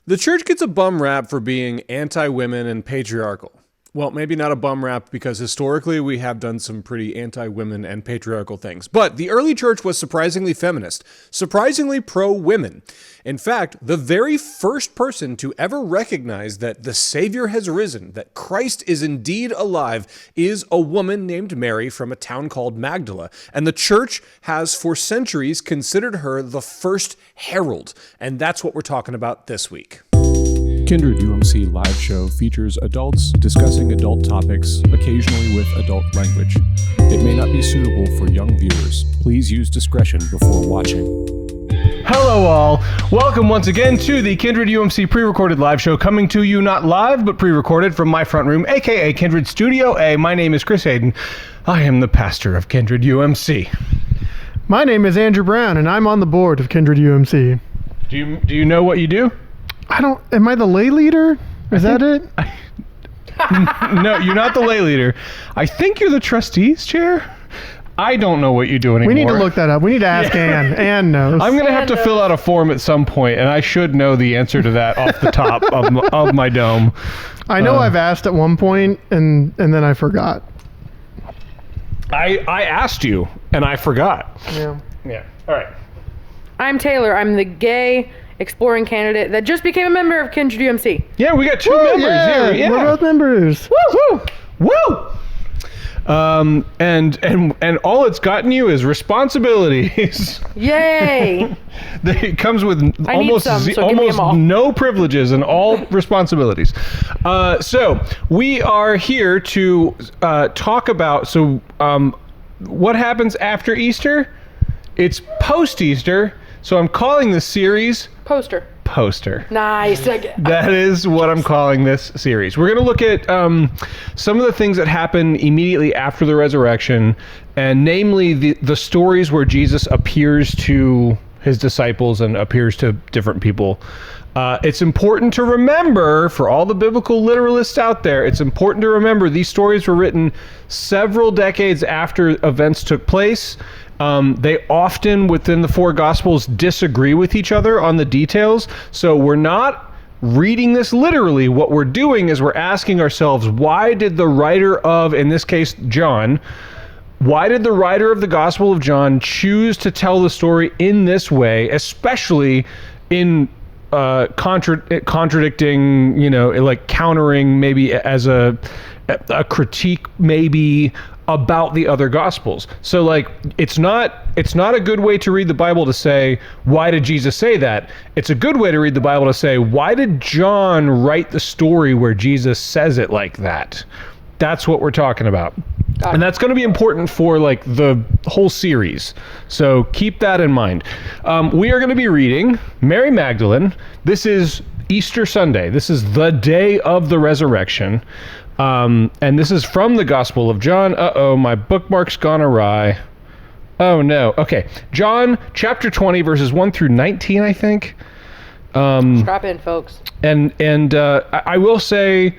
The church gets a bum rap for being anti-women and patriarchal. Well, maybe not a bum rap because historically we have done some pretty anti-women and patriarchal things. But the early church was surprisingly feminist, surprisingly pro-women. In fact, the very first person to ever recognize that the Savior has risen, that Christ is indeed alive, is a woman named Mary from a town called Magdala. And the church has for centuries considered her the first herald. And that's what we're talking about this week. Kindred UMC live show features adults discussing adult topics, occasionally with adult language. It may not be suitable for young viewers. Please use discretion before watching. Hello all. Welcome once again to the Kindred UMC pre-recorded live show, coming to you not live, but pre-recorded from my front room, aka Kindred Studio A. My name is Chris Hayden. I am the pastor of Kindred UMC. My name is Andrew Brown, and I'm on the board of Kindred UMC. Do you know what you do? Am I the lay leader? Is that it? No, you're not the lay leader. I think you're the trustees chair. I don't know what you do anymore. We need to look that up. We need to ask Ann. Ann knows. I'm going to have to fill out a form at some point, and I should know the answer to that off the top of my dome. I know I've asked at one point, and then I forgot. I asked you, and I forgot. Yeah. All right. I'm Taylor. I'm the gay exploring candidate that just became a member of Kindred UMC. Yeah, we got two members here. Yeah. We're both members. Woo! Woo! And all it's gotten you is responsibilities. Yay! It comes with almost no privileges and all responsibilities. So we are here to talk about what happens after Easter. It's post-Easter, so I'm calling this series Poster. Nice. That is what I'm calling this series. We're going to look at some of the things that happen immediately after the resurrection, and namely the stories where Jesus appears to his disciples and appears to different people. It's important to remember, for all the biblical literalists out there, it's important to remember these stories were written several decades after events took place. They often, within the four Gospels, disagree with each other on the details. So we're not reading this literally. What we're doing is we're asking ourselves, why did the writer of, in this case, John, why did the writer of the Gospel of John choose to tell the story in this way, especially in contradicting, like countering maybe as a critique maybe about the other Gospels. So it's not a good way to read the Bible to say, why did Jesus say that? It's a good way to read the Bible to say, why did John write the story where Jesus says it like that? That's what we're talking about. And that's going to be important for the whole series. So keep that in mind. We are going to be reading Mary Magdalene. This is Easter Sunday. This is the day of the resurrection. And this is from the Gospel of John. Uh-oh, my bookmark's gone awry. Oh no. Okay. John chapter 20 verses 1 through 19, I think. Strap in, folks. And I will say,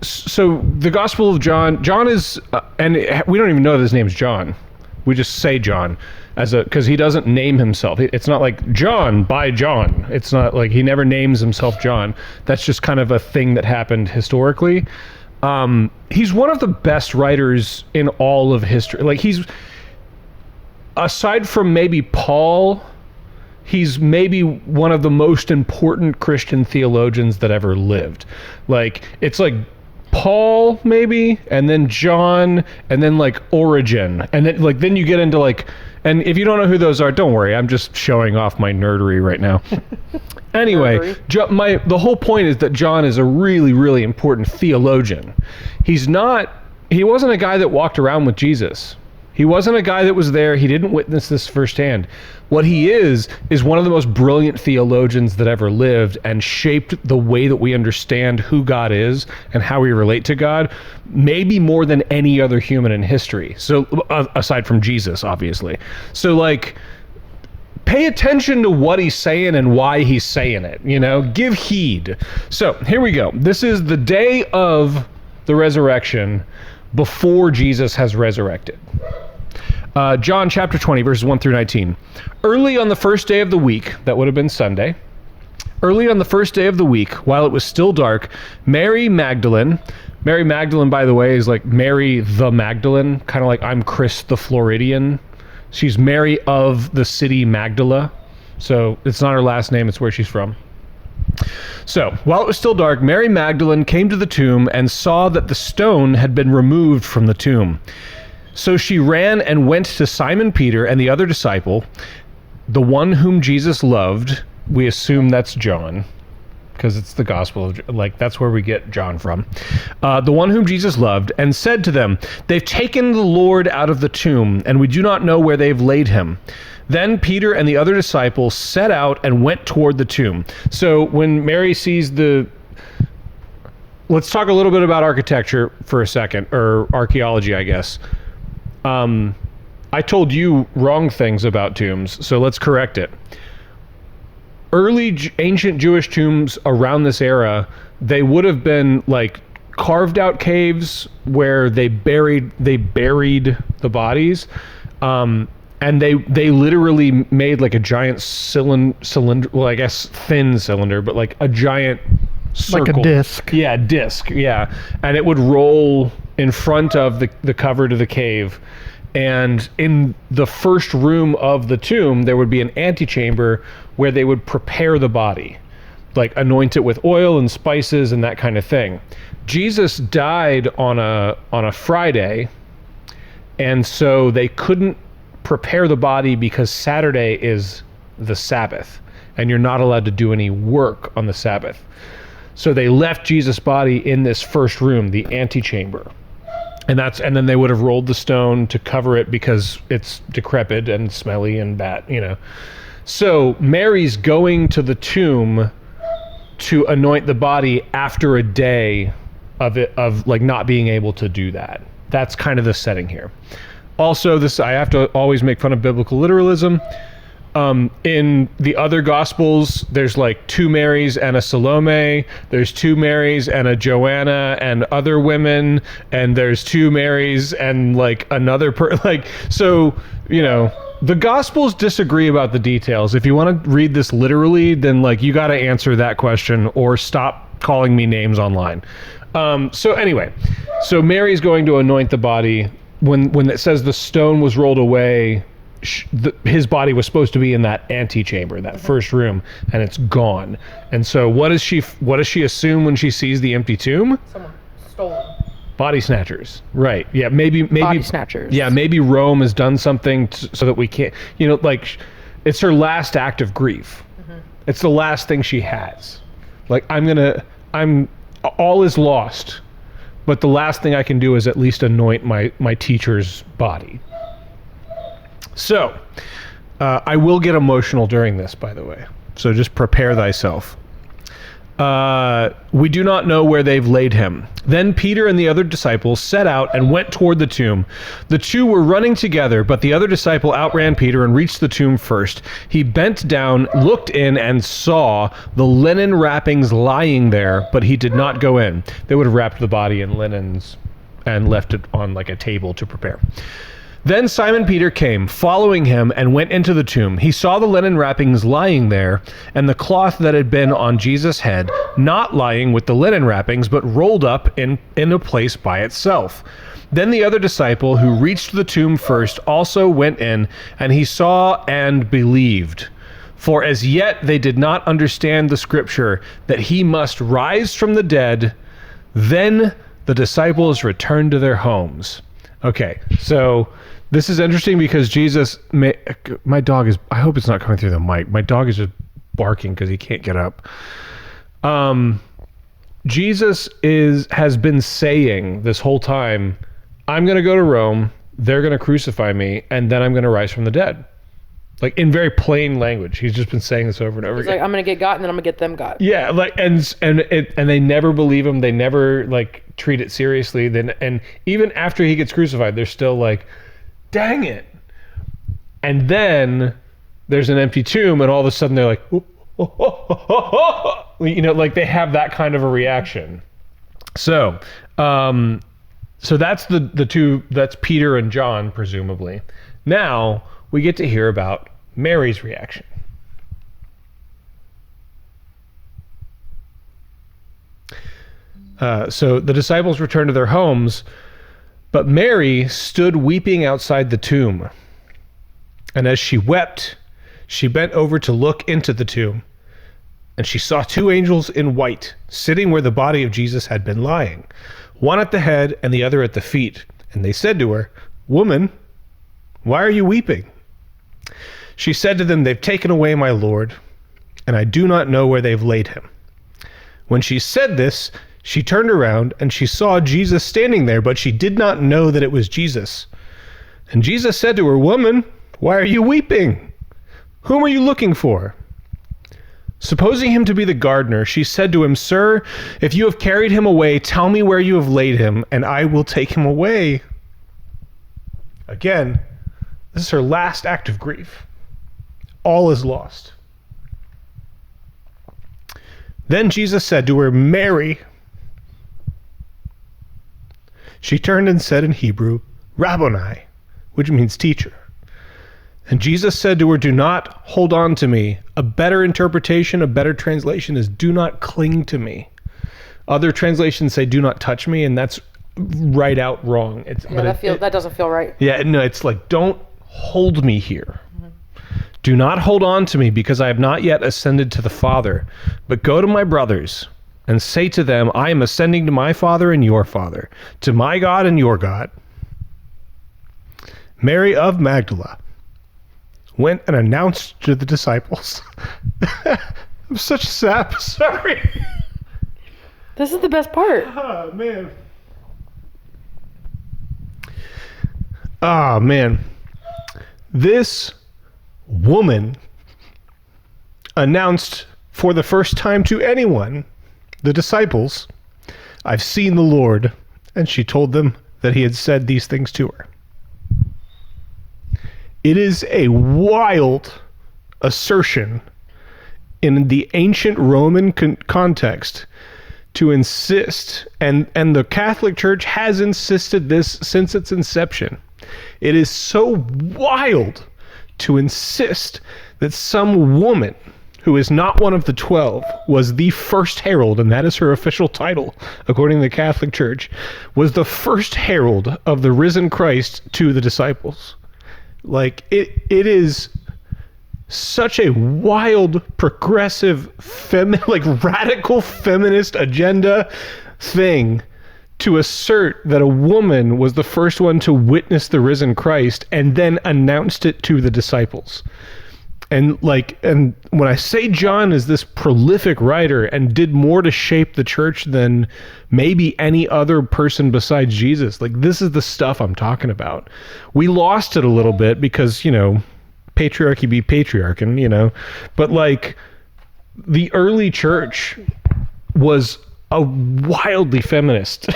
so the Gospel of John is, and we don't even know that his name's John. We just say John because he doesn't name himself. It's not like John by John. It's not like he never names himself John. That's just kind of a thing that happened historically. He's one of the best writers in all of history. He's, aside from maybe Paul, he's maybe one of the most important Christian theologians that ever lived. It's like Paul maybe, and then John, and then Origen, and then you get into and if you don't know who those are, don't worry, I'm just showing off my nerdery right now. Anyway, the whole point is that John is a really, really important theologian. He wasn't a guy that walked around with Jesus. He wasn't a guy that was there. He didn't witness this firsthand. What he is one of the most brilliant theologians that ever lived and shaped the way that we understand who God is and how we relate to God, maybe more than any other human in history. So aside from Jesus, obviously. So pay attention to what he's saying and why he's saying it, give heed. So here we go. This is the day of the resurrection before Jesus has resurrected. John chapter 20, verses 1 through 19. Early on the first day of the week, that would have been Sunday, Early on the first day of the week, while it was still dark, Mary Magdalene, by the way, is like Mary the Magdalene, kind of like I'm Chris the Floridian. She's Mary of the city Magdala. So it's not her last name, it's where she's from. So, while it was still dark, Mary Magdalene came to the tomb and saw that the stone had been removed from the tomb. So she ran and went to Simon Peter and the other disciple, the one whom Jesus loved. We assume that's John, because it's the gospel of, like, that's where we get John from. The one whom Jesus loved, and said to them, "They've taken the Lord out of the tomb, and we do not know where they've laid him." Then Peter and the other disciple set out and went toward the tomb. So when Mary sees let's talk a little bit about architecture for a second, or archaeology, I guess. I told you wrong things about tombs, so let's correct it. Early ancient Jewish tombs around this era, they would have been like carved out caves where they buried the bodies. And they literally made like a giant cylinder, well, I guess thin cylinder, but like a giant circle. Like a disc. Yeah, disc, yeah. And it would roll in front of the cover to the cave. And in the first room of the tomb, there would be an antechamber where they would prepare the body, like anoint it with oil and spices and that kind of thing. Jesus died on a Friday, and so they couldn't prepare the body because Saturday is the Sabbath and you're not allowed to do any work on the Sabbath. So they left Jesus' body in this first room, the antechamber. And then they would have rolled the stone to cover it because it's decrepit and smelly and bad, you know. So Mary's going to the tomb to anoint the body after a day of like not being able to do that. That's kind of the setting here. Also, I have to always make fun of biblical literalism. In the other Gospels, there's like 2 Marys and a Salome. There's 2 Marys and a Joanna and other women. And there's 2 Marys and like another so, you know, the Gospels disagree about the details. If you want to read this literally, then like you got to answer that question or stop calling me names online. So anyway, so Mary's going to anoint the body. When it says the stone was rolled away, his body was supposed to be in that antechamber, that first room, and it's gone. And so what does she assume when she sees the empty tomb? Someone stolen. Body snatchers. Right. Yeah, maybe Body snatchers. Yeah, maybe Rome has done something so that we can't, you know, like it's her last act of grief. Mm-hmm. It's the last thing she has. Like all is lost. But the last thing I can do is at least anoint my teacher's body. So, I will get emotional during this, by the way. So just prepare thyself. We do not know where they've laid him. Then Peter and the other disciples set out and went toward the tomb. The 2 were running together, but the other disciple outran Peter and reached the tomb first. He bent down, looked in, and saw the linen wrappings lying there, but he did not go in. They would have wrapped the body in linens and left it on like a table to prepare. Then Simon Peter came, following him, and went into the tomb. He saw the linen wrappings lying there, and the cloth that had been on Jesus' head, not lying with the linen wrappings, but rolled up in a place by itself. Then the other disciple, who reached the tomb first, also went in, and he saw and believed. For as yet they did not understand the scripture, that he must rise from the dead. Then the disciples returned to their homes. Okay, so this is interesting because Jesus, my dog is, I hope it's not coming through the mic. My dog is just barking because he can't get up. Jesus has been saying this whole time, I'm going to go to Rome, they're going to crucify me, and then I'm going to rise from the dead. Like in very plain language. He's just been saying this over and over He's again. like, I'm going to get got and then I'm going to get them got. Yeah, like and they never believe him. They never like treat it seriously. And even after he gets crucified, they're still like, dang it. And then there's an empty tomb and all of a sudden they're like, you know, like they have that kind of a reaction. So that's the 2, that's Peter and John, presumably. Now we get to hear about Mary's reaction. So the disciples returned to their homes, but Mary stood weeping outside the tomb. And as she wept, she bent over to look into the tomb, and she saw 2 angels in white sitting where the body of Jesus had been lying, one at the head and the other at the feet. And they said to her, "Woman, why are you weeping?" She said to them, "They've taken away my Lord, and I do not know where they've laid him." When she said this, she turned around and she saw Jesus standing there, but she did not know that it was Jesus. And Jesus said to her, "Woman, why are you weeping? Whom are you looking for?" Supposing him to be the gardener, she said to him, "Sir, if you have carried him away, tell me where you have laid him, and I will take him away." Again, this is her last act of grief. All is lost. Then Jesus said to her, "Mary." She turned and said in Hebrew, "Rabboni," which means teacher. And Jesus said to her, "Do not hold on to me." A better interpretation, a better translation is "do not cling to me." Other translations say "do not touch me," and that's right out wrong. That doesn't feel right. Yeah, no, it's like, don't hold me here. Do not hold on to me, because I have not yet ascended to the Father, but go to my brothers and say to them, I am ascending to my Father and your Father, to my God and your God. Mary of Magdalene went and announced to the disciples. I'm such a sap. Sorry. This is the best part. Oh, man. Oh, man. This woman announced for the first time to anyone, the disciples, I've seen the Lord, and she told them that he had said these things to her. It is a wild assertion in the ancient Roman context to insist, and the Catholic Church has insisted this since its inception. It is so wild to insist that some woman who is not one of the 12 was the first herald, and that is her official title according to the Catholic Church, was the first herald of the risen Christ to the disciples. Like, it is such a wild, progressive, radical feminist agenda thing to assert that a woman was the first one to witness the risen Christ and then announced it to the disciples. And when I say John is this prolific writer and did more to shape the church than maybe any other person besides Jesus, like, this is the stuff I'm talking about. We lost it a little bit because, patriarchy be patriarchin, but like, the early church was a wildly feminist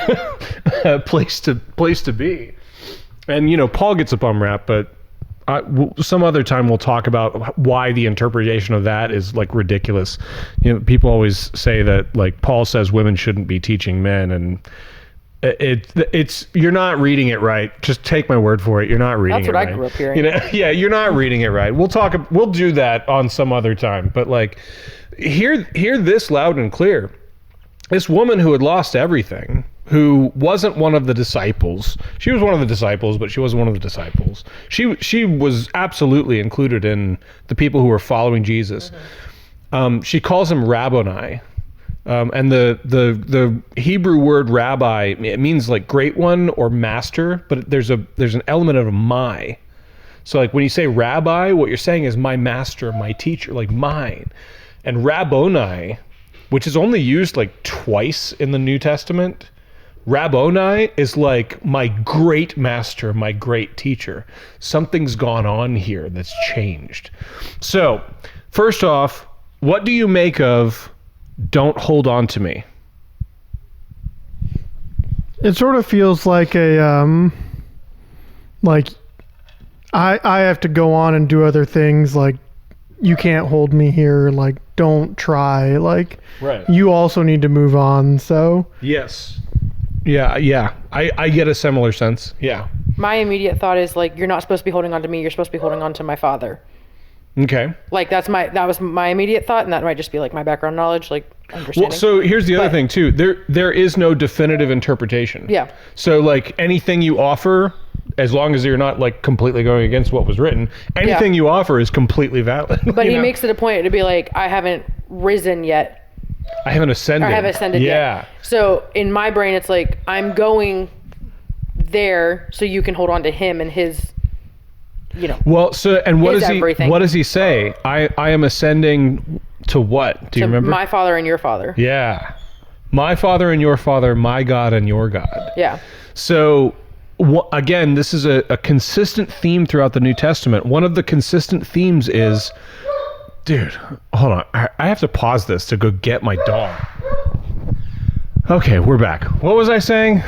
place to be. And, Paul gets a bum rap, but some other time we'll talk about why the interpretation of that is like ridiculous. People always say that, like, Paul says women shouldn't be teaching men, and it's you're not reading it right. Just take my word for it. You're not reading it right. That's what I grew up hearing. Yeah, you're not reading it right. We'll do that on some other time. But like, hear this loud and clear. This woman who had lost everything, who wasn't one of the disciples. She was one of the disciples, but she wasn't one of the disciples. She was absolutely included in the people who were following Jesus. Mm-hmm. She calls him Rabboni. And the Hebrew word rabbi, it means like great one or master, but there's an element of a my. So like when you say rabbi, what you're saying is my master, my teacher, like mine. And Rabboni, which is only used like twice in the New Testament, Rabboni is like my great master, my great teacher. Something's gone on here that's changed. So, first off, what do you make of "don't hold on to me"? It sort of feels like I have to go on and do other things, like, you can't hold me here, like, don't try, like, right. You also need to move on, so. Yes. Yeah. I get a similar sense. Yeah. My immediate thought is, like, you're not supposed to be holding on to me, you're supposed to be holding on to my Father. Okay. Like, that was my immediate thought, and that might just be like my background knowledge. Like, understanding. Well, so here's the other thing too. There is no definitive interpretation. Yeah. So like anything you offer, as long as you're not like completely going against what was written, anything you offer is completely valid. But he makes it a point to be like, I haven't risen yet. I haven't ascended. I haven't ascended yet. So in my brain, it's like, I'm going there so you can hold on to him and his, Well, so, and what everything. What does he say? I am ascending to what? Do you remember? My father and your father. Yeah. My father and your father, my God and your God. Yeah. So again, this is a consistent theme throughout the New Testament. One of the consistent themes is, dude, hold on. I have to pause this to go get my dog. Okay, we're back. What was I saying?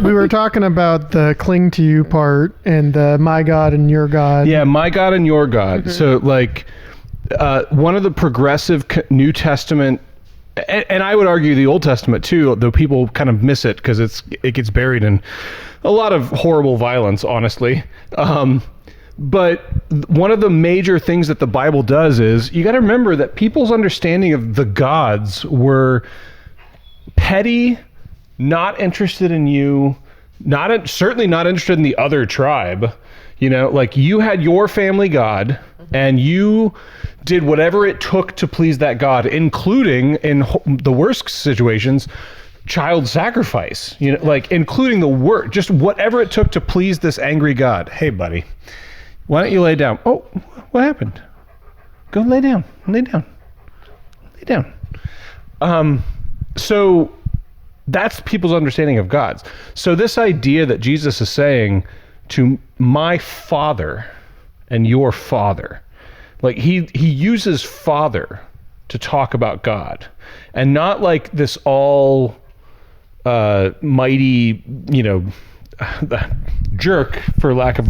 We were talking about the cling to you part and the my God and your God. Yeah, my God and your God. Mm-hmm. So like one of the progressive New Testament, and I would argue the Old Testament too, though people kind of miss it because it gets buried in a lot of horrible violence, honestly. But one of the major things that the Bible does is you got to remember that people's understanding of the gods were petty, not interested in you, certainly not interested in the other tribe. Like you had your family God and you did whatever it took to please that God, including in the worst situations, child sacrifice, like including the work, just whatever it took to please this angry God. Hey, buddy, why don't you lay down? Oh, what happened? Go lay down. Lay down. Lay down. So that's people's understanding of gods. So this idea that Jesus is saying to my father and your father, like he uses father to talk about God, and not like this all mighty, jerk for lack of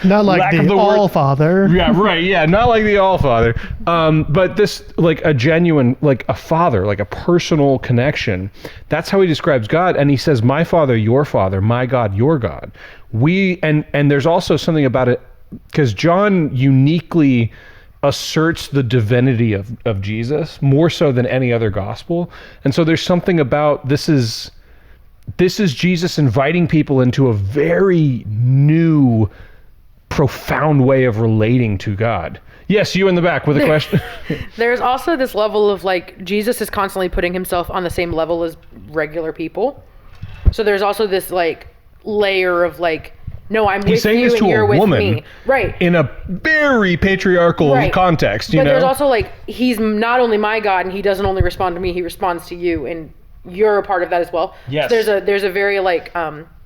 not like lack the of the all word. father. Yeah, right. Yeah, not like the all father. But this like a genuine, like a father, like a personal connection. That's how he describes God. And he says, my father, your father, my God, your God. And there's also something about it because John uniquely asserts the divinity of Jesus more so than any other gospel. And so there's something about this is Jesus inviting people into a very new, profound way of relating to God. Yes, you in the back with a question. There's also this level of like, Jesus is constantly putting himself on the same level as regular people. So there's also this like layer of like, no, I'm with you and you're with me. Right. In a very patriarchal context, but there's also like, he's not only my God and he doesn't only respond to me, he responds to you and you're a part of that as well. Yes. So there's a very like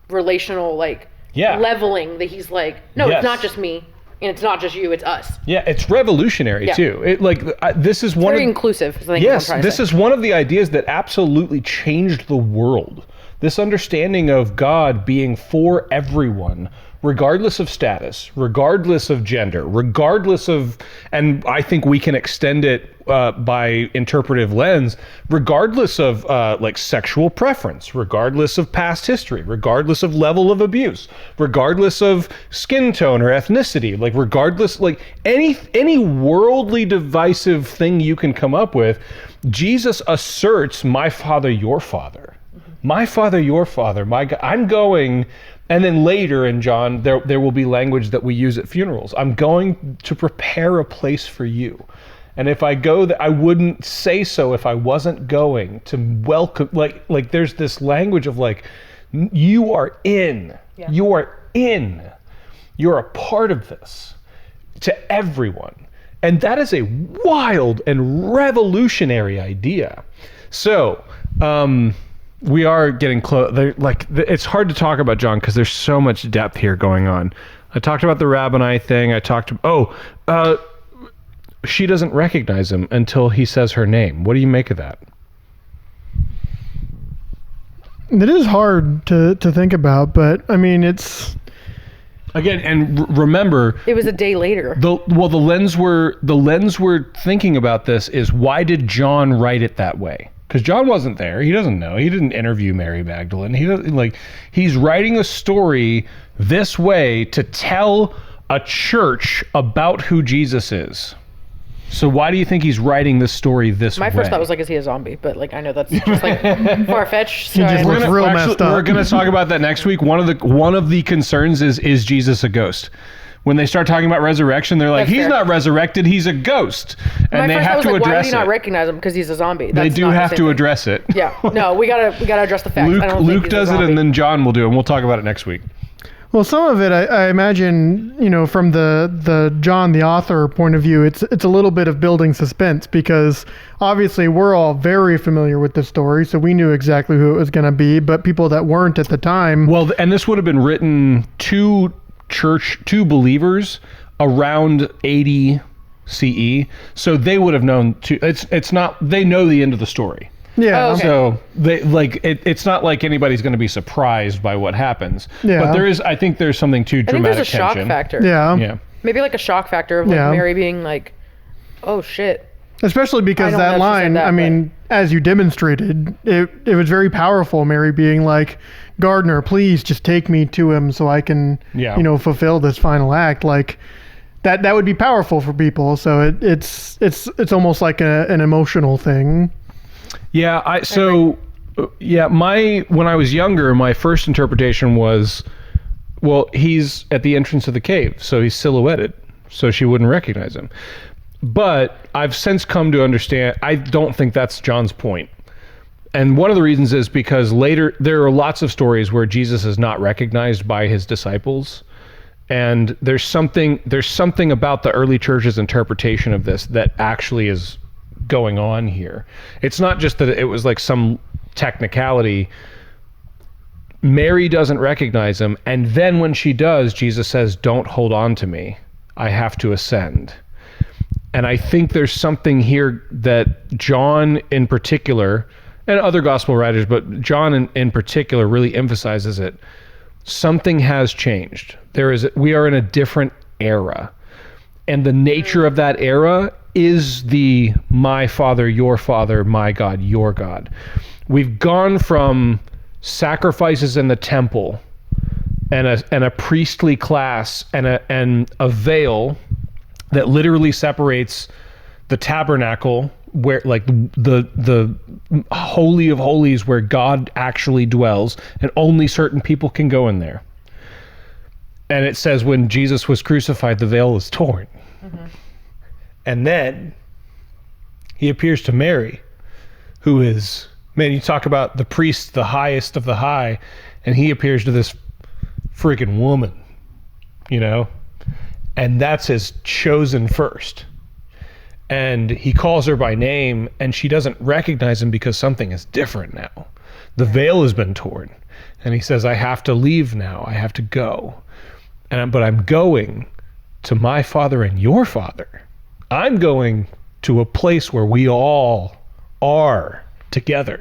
relational like leveling that he's like, no, it's not just me and it's not just you, it's us. Yeah, it's revolutionary too. It like this is one very inclusive. Yes, this is one of the ideas that absolutely changed the world. This understanding of God being for everyone, regardless of status, regardless of gender, regardless of, and I think we can extend it by interpretive lens, regardless of like sexual preference, regardless of past history, regardless of level of abuse, regardless of skin tone or ethnicity, like regardless, like any worldly divisive thing you can come up with, Jesus asserts my father, your father. My father, your father, my God, I'm going, and then later in John, there will be language that we use at funerals. I'm going to prepare a place for you. And if I go, I wouldn't say so if I wasn't going to welcome, like there's this language of like, you are in, you are in, you're a part of this to everyone. And that is a wild and revolutionary idea. So, we are getting close. It's hard to talk about John because there's so much depth here going on. I talked about the Rabboni thing. She doesn't recognize him until he says her name. What do you make of that? It is hard to think about, but I mean, it's again, and remember, it was a day later. The lens we're thinking about this is, why did John write it that way? Because John wasn't there. He doesn't know. He didn't interview Mary Magdalene. He's writing a story this way to tell a church about who Jesus is. So why do you think he's writing this story this way? My first thought was like, is he a zombie? But like, I know that's just like far-fetched. So just looks real messed up. We're going to talk about that next week. One of the concerns is Jesus a ghost? When they start talking about resurrection, they're like, he's not resurrected, he's a ghost. And they have to address it. Why do you not recognize him? Because he's a zombie. They do have to address it. Yeah. No, we gotta address the facts. Luke does it, and then John will do it, and we'll talk about it next week. Well, some of it, I imagine, from the John, the author point of view, it's a little bit of building suspense, because obviously we're all very familiar with the story, so we knew exactly who it was going to be, but people that weren't at the time. Well, and this would have been written to believers around 80 CE, so they would have known. It's not. They know the end of the story. Yeah. Oh, okay. So it's not like anybody's going to be surprised by what happens. Yeah. But I think there's something to dramatic I think there's a shock tension. factor. Yeah. Yeah. Maybe like a shock factor of like Mary being like, oh shit. Especially because that line, as you demonstrated, it was very powerful. Mary being like, Gardner, please just take me to him so I can, fulfill this final act. Like that would be powerful for people. So it's almost like an emotional thing. Yeah. When I was younger, my first interpretation was, well, he's at the entrance of the cave, so he's silhouetted, so she wouldn't recognize him. But I've since come to understand, I don't think that's John's point. And one of the reasons is because later, there are lots of stories where Jesus is not recognized by his disciples. And there's something about the early church's interpretation of this that actually is going on here. It's not just that it was like some technicality. Mary doesn't recognize him. And then when she does, Jesus says, don't hold on to me. I have to ascend. And I think there's something here that John in particular, and other gospel writers, but John in particular really emphasizes it. Something has changed. We are in a different era. And the nature of that era is the my father, my God, your God. We've gone from sacrifices in the temple and a priestly class and a veil that literally separates the tabernacle, where like the holy of holies, where God actually dwells, and only certain people can go in there. And it says when Jesus was crucified, the veil was torn. Mm-hmm. And then he appears to Mary, who is, man, you talk about the priest, the highest of the high, and he appears to this freaking woman, and that's his chosen first. And he calls her by name, and she doesn't recognize him because something is different now. The veil has been torn. And he says, I have to leave now. I have to go. But I'm going to my Father and your Father. I'm going to a place where we all are together,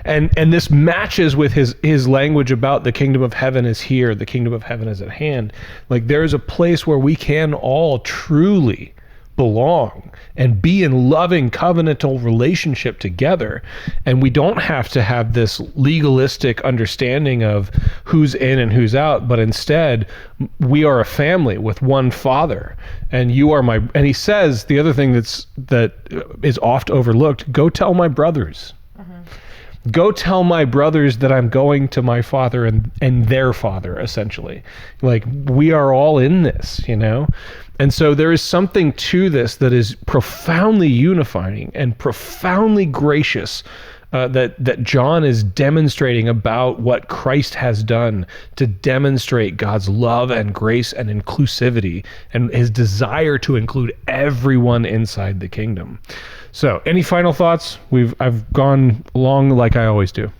and this matches with his language about the kingdom of heaven is here, the kingdom of heaven is at hand. Like there's a place where we can all truly belong and be in loving covenantal relationship together, and we don't have to have this legalistic understanding of who's in and who's out, but instead we are a family with one Father, and you are my. And he says the other thing that is oft overlooked: go tell my brothers. Go tell my brothers that I'm going to my Father and their Father, essentially. Like, we are all in this, And so there is something to this that is profoundly unifying and profoundly gracious, that John is demonstrating about what Christ has done to demonstrate God's love and grace and inclusivity and his desire to include everyone inside the kingdom. So, any final thoughts? I've gone long like I always do.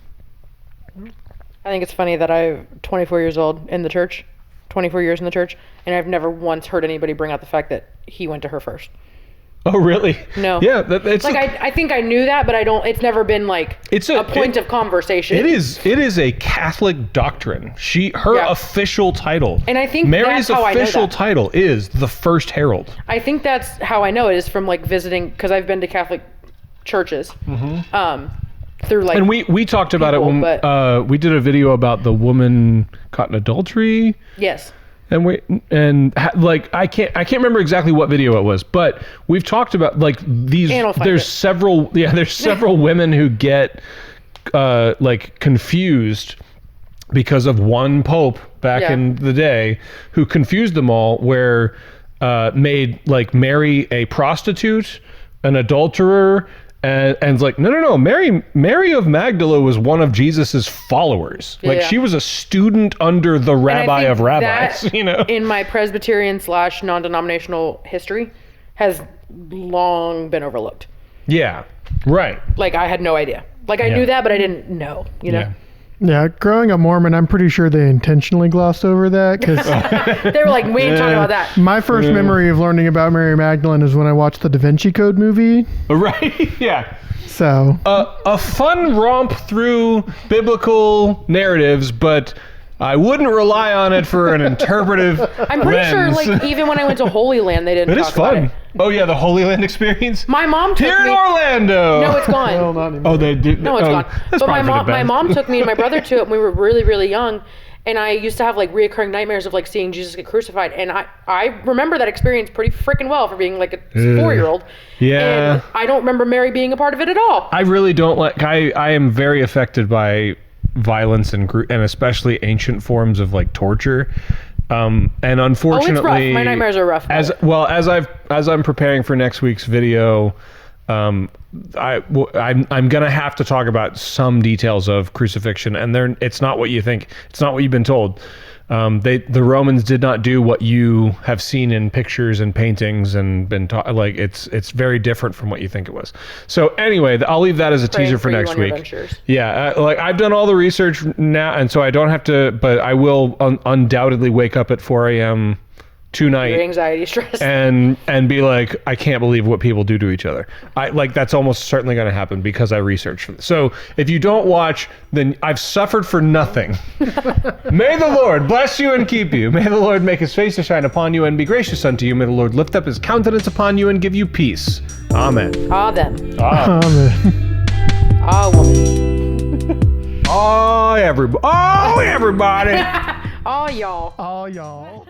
I think it's funny that I'm 24 years old in the church, 24 years in the church, and I've never once heard anybody bring out the fact that he went to her first. Oh, really? No. Yeah, it's like I think I knew that, but I don't. It's never been like a point of conversation. It is a Catholic doctrine. Her official title, and I think Mary's that's how official I know that. Title is the first herald. I think that's how I know it is from like visiting, because I've been to Catholic churches. Through like, and we talked about it when we did a video about the woman caught in adultery. Yes. Like I can't remember exactly what video it was, but we've talked about like these. There's several women who get like confused because of one pope back in the day who confused them all, where made like Mary a prostitute, an adulterer. And it's like, no. Mary of Magdalene was one of Jesus's followers. Like she was a student under the rabbi of rabbis. In my Presbyterian / non-denominational history, has long been overlooked. Yeah, right. Like I had no idea. Like I knew that, but I didn't know. You know. Yeah, growing up Mormon, I'm pretty sure they intentionally glossed over that because they were like, we ain't talking about that. My first memory of learning about Mary Magdalene is when I watched the Da Vinci Code movie. Right, yeah. So a fun romp through biblical narratives, but I wouldn't rely on it for an interpretive I'm pretty sure, like, even when I went to Holy Land, they didn't talk about it. Oh, yeah, the Holy Land experience? My mom took me... Here in me... Orlando! No, it's gone. Well, not anymore. Oh, they did? No, it's gone. But my mom took me and my brother to it when we were really, really young. And I used to have, like, reoccurring nightmares of, like, seeing Jesus get crucified. And I remember that experience pretty freaking well for being, like, a 4-year-old. Yeah. And I don't remember Mary being a part of it at all. I really don't like... I am very affected by violence and especially ancient forms of, like, torture. And unfortunately, it's rough. My nightmares are rough. As I'm preparing for next week's video, I'm gonna have to talk about some details of crucifixion, and it's not what you think. It's not what you've been told. The Romans did not do what you have seen in pictures and paintings and been taught. Like it's very different from what you think it was. So anyway, I'll leave that as a teaser for next week. Yeah, like I've done all the research now, and so I don't have to. But I will undoubtedly wake up at 4 a.m. tonight, your anxiety, stress, and be like, I can't believe what people do to each other. That's almost certainly going to happen because I researched it. So if you don't watch, then I've suffered for nothing. May the Lord bless you and keep you. May the Lord make his face to shine upon you and be gracious unto you. May the Lord lift up his countenance upon you and give you peace. Amen. Amen. Amen. Woman. Oh, everybody. All y'all. All y'all.